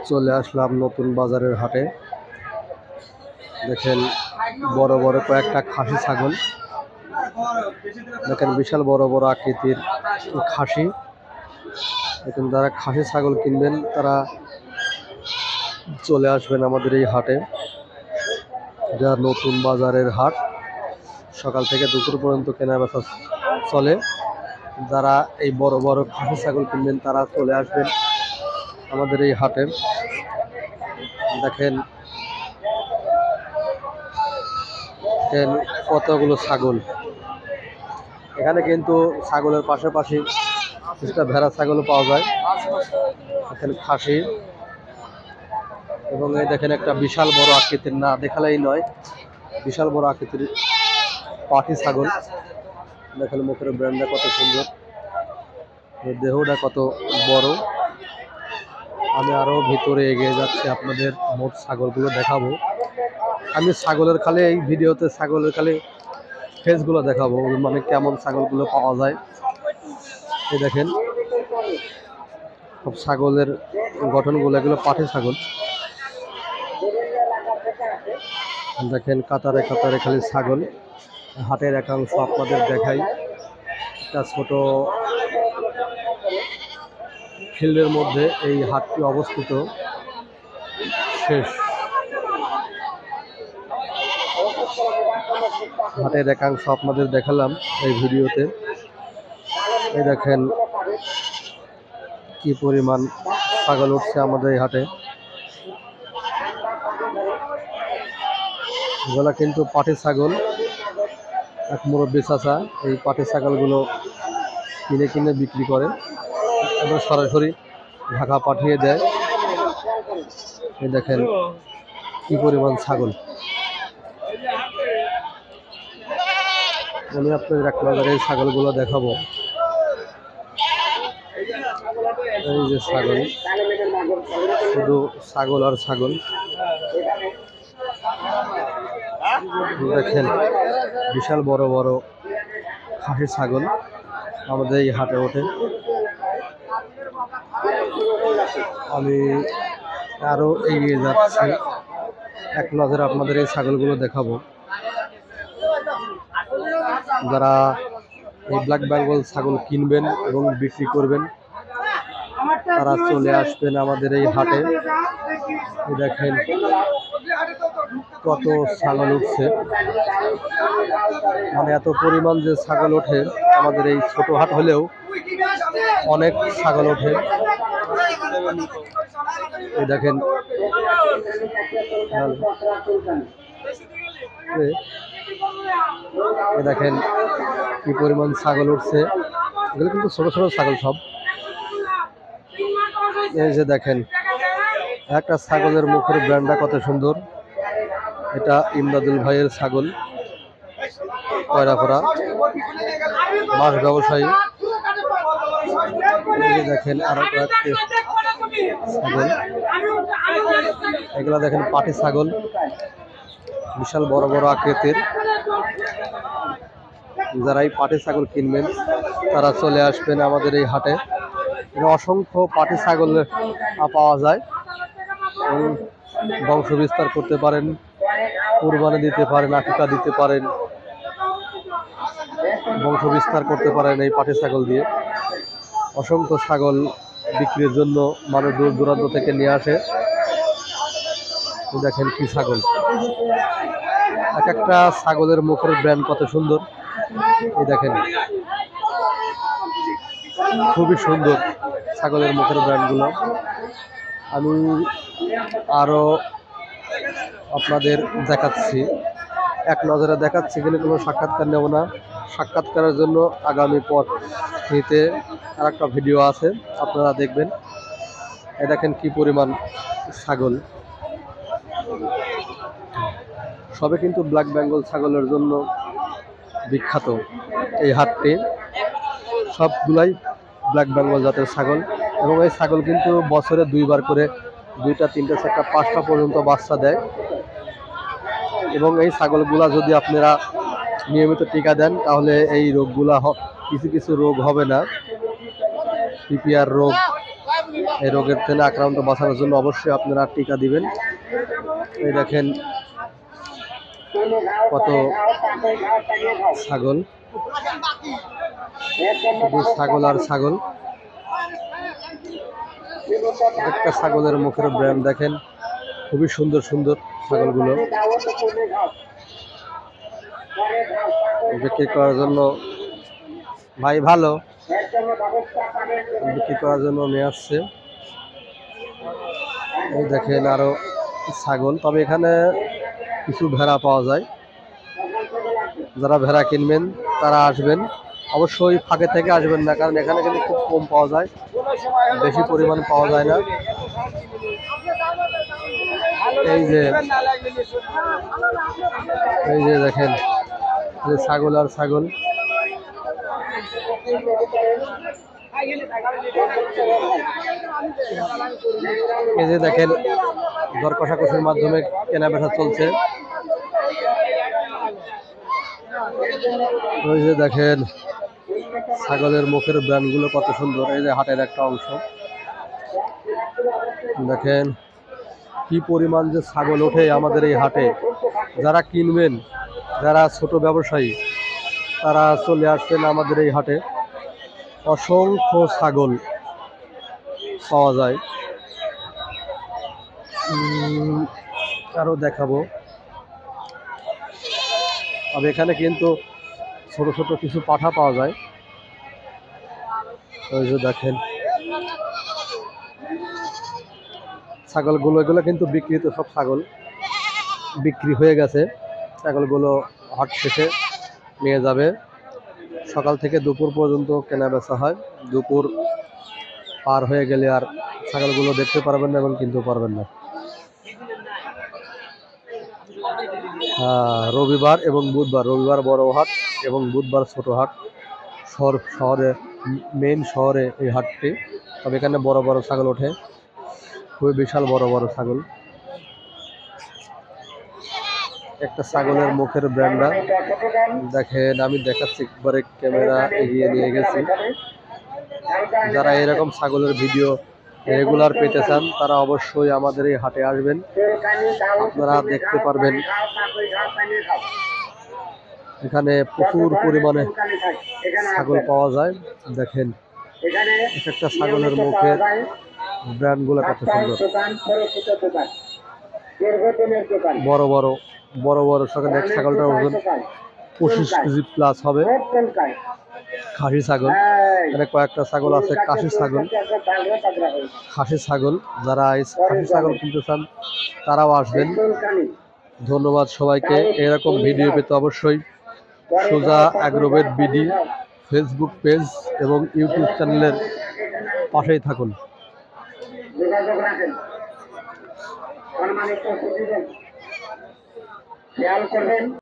চলে আসলাম নতুন বাজারের হাটে। দেখেন বড় বড় কয়েকটা খাসি ছাগল, দেখেন বিশাল বড় বড় আকৃতির খাসি। দেখেন যারা খাসি ছাগল কিনবেন তারা চলে আসবেন আমাদের এই হাটে, যা নতুন বাজারের হাট। সকাল থেকে দুপুর পর্যন্ত কেনা বেচা চলে। যারা এই বড় বড় খাসি ছাগল কিনবেন তারা চলে আসবেন আমাদের এই হাটে। দেখেন কতগুলো ছাগল এখানে, কিন্তু ছাগলের পাশাপাশি কিছুটা ভেড়া ছাগলও পাওয়া যায়। এখানে খাসি এবং এই দেখেন একটা বিশাল বড় আকৃতির, না দেখালেই নয়, বিশাল বড় আকৃতির পাটি ছাগল। দেখেন মুখের ব্র্যান্ডটা কত সুন্দর, দেহটা কত বড়। আমি আরো ভিতরে এগিয়ে যাচ্ছি, আপনাদের মোট ছাগলগুলো দেখাবো। আমি ছাগলের খালি এই ভিডিওতে ছাগলের খালি ফেসগুলো দেখাবো, মানে কেমন ছাগলগুলো পাওয়া যায়। এই দেখেন সব ছাগলের গঠনগুলো, এগুলো পাটি ছাগল। দেখেন কাতারে কাতারে খালি ছাগল। হাটের একাংশ আপনাদের দেখাই। একটা ছোট ফিল্ডের মধ্যে এই হাটটি অবস্থিত। শেষ হাটের একাংশ আপনাদের দেখালাম এই ভিডিওতে। এই দেখেন কি পরিমাণ ছাগল উঠছে আমাদের এই হাটে। এগুলা কিন্তু পাটি ছাগল। এক মুরব্বী চাচা এই পাটি ছাগলগুলো কিনে কিনে বিক্রি করে এবং সরাসরি ঢাকা পাঠিয়ে দেয়। এই দেখেন কি পরিমাণ ছাগল। আমি আপনাদের এক নজরে এই ছাগলগুলো দেখাবো। এই যে ছাগল, শুধু ছাগল আর ছাগল। দেখেন বিশাল বড় বড় খাসি ছাগল আমাদের এই হাটে ওঠে। আমি আরো এগিয়ে যাচ্ছি, এক নজরে আপনাদের এই ছাগলগুলো দেখাবো। যারা এই ব্ল্যাক বেঙ্গল ছাগল কিনবেন এবং বিক্রি করবেন তারা চলে আসবেন আমাদের এই হাটে। দেখেন কত ছাগল উঠছে, মানে এত পরিমাণ যে ছাগল ওঠে। আমাদের এই ছোট হাট হলেও অনেক ছাগল ওঠে। এই দেখেন দেখেন কি পরিমাণ ছাগল উঠছে। এগুলো কিন্তু ছোট ছোট ছাগল সব। এই যে দেখেন একটা ছাগলের মুখের ব্র্যান্ডটা কত সুন্দর। এটা ইমদাদুল ভাইয়ের ছাগল, কয়রাপাড়া মাছ ব্যবসায়ী। দেখেন আরো কয়েকটি ছাগল, এগুলা দেখেন পাটি ছাগল, বিশাল বড় বড় আকৃতির। যারা এই পাটি ছাগল কিনবেন তারা চলে আসবেন আমাদের এই হাটে। অসংখ্য পাটি ছাগল পাওয়া যায়, বংশ বিস্তার করতে পারেন, কুরবানি দিতে পারেন, আকিকা দিতে পারেন, বংশ বিস্তার করতে পারেন এই পাটি ছাগল দিয়ে। অসংখ্য ছাগল বিক্রির জন্য মানুষ দূর দূরান্ত থেকে নিয়ে আসে। দেখেন কি ছাগল, এক একটা ছাগলের মুখের ব্র্যান্ড কত সুন্দর। এই দেখেন খুবই সুন্দর ছাগলের মুখের ব্র্যান্ডগুলো। আমি আরো আপনাদের দেখাচ্ছি, এক নজরে দেখাচ্ছি, কিন্তু কোনো সাক্ষাৎকার নেব না। সাক্ষাৎকারের জন্য আগামী পথে আর একটা ভিডিও আছে, আপনারা দেখবেন। এই দেখেন কি পরিমাণ ছাগল, সবে কিন্তু ব্ল্যাক বেঙ্গল ছাগলের জন্য বিখ্যাত এই হাটটি। সবগুলাই ব্ল্যাক বেঙ্গল জাতের ছাগল এবং এই ছাগল কিন্তু বছরে দুইবার করে 2টা 3টা 4টা 5টা পর্যন্ত বাচ্চা দেয়। এবং এই ছাগলগুলা যদি আপনারা নিয়মিত টিকা দেন তাহলে এই রোগগুলা কিছু কিছু রোগ হবে না। পিপিআর রোগ, এই রোগের থেকে আক্রান্ত বাঁচানোর জন্য অবশ্যই আপনারা টিকা দিবেন। এই দেখেন কত ছাগল, শুধু ছাগল আর ছাগল। একটা ছাগলের মুখের ব্র্যান্ড দেখেন, খুবই সুন্দর সুন্দর ছাগলগুলো বিক্রি করার জন্য ভাই ভালো বিক্রি করার জন্য নিয়ে আসছে। এই দেখেন আরো ছাগল, তবে এখানে কিছু ভেড়া পাওয়া যায়। যারা ভেড়া কিনবেন তারা আসবেন, অবশ্যই ফাঁকে থেকে আসবেন না, কারণ এখানে কিন্তু খুব কম পাওয়া যায়, বেশি পরিমাণ পাওয়া যায় না। এই যে দেখেন ছাগল আর ছাগল। এই যে দেখেন দর কষাকষির মাধ্যমে কেনা বেচা চলছে। ওই যে দেখেন ছাগলের মুখের ব্র্যান্ডগুলো কত সুন্দর। এই যে হাটের একটা অংশ দেখেন কি পরিমাণ যে ছাগল ওঠে আমাদের এই হাটে। যারা কিনবেন, যারা ছোট ব্যবসায়ী, তারা চলে আসবেন আমাদের এই হাটে। অসংখ্য ছাগল পাওয়া যায়। আরো দেখাবো, তবে এখানে কিন্তু ছোট ছোট কিছু পাঠা পাওয়া যায়। ওই যে দেখেন ছাগলগুলো, এগুলো কিন্তু বিক্রিত সব ছাগল, বিক্রি হয়ে গেছে। ছাগলগুলো হাট শেষে নিয়ে যাবে। সকাল থেকে দুপুর পর্যন্ত কেনা বেচা হয়। দুপুর পার হয়ে গেলে আর ছাগলগুলো দেখতে পারবেন না এবং কিনতে পারবেন না। রবিবার এবং বুধবার, রবিবার বড় হাট এবং বুধবার ছোট হাট। শহরে মেইন শহরে এই হাটটি, তবে এখানে বড় বড় ছাগল ওঠে, খুবই বিশাল বড় বড় ছাগল। একটা ছাগলের মুখের ব্র্যান্ডটা দেখেন, আমি দেখাচ্ছি একবারে, ক্যামেরা এগিয়ে নিয়ে গেছি। যারা এরকম ছাগলের ভিডিও রেগুলার পেতে চান তারা অবশ্যই আমাদের এই হাটে আসবেন, আপনারা দেখতে পারবেন। এখানে প্রচুর পরিমাণে ছাগল পাওয়া যায়। দেখেন একটা ছাগলের মুখের ব্র্যান্ডগুলো কত সুন্দর। বড় বড় বড় বড় সকালে এক ছাগলটার ওজন 25 কেজি প্লাস হবে। খাসি ছাগল, এখানে কয়েকটা ছাগল আছে খাসি ছাগল। খাসি ছাগল, যারা এই খাসি ছাগল কিনতে চান তারাও আসবেন। ধন্যবাদ সবাইকে। এরকম ভিডিও পেতে অবশ্যই সোজা অ্যাগ্রোভেট বিডি ফেসবুক পেজ এবং ইউটিউব চ্যানেলের পাশেই থাকুন। যোগাযোগ রাখেন, খেয়াল করবেন।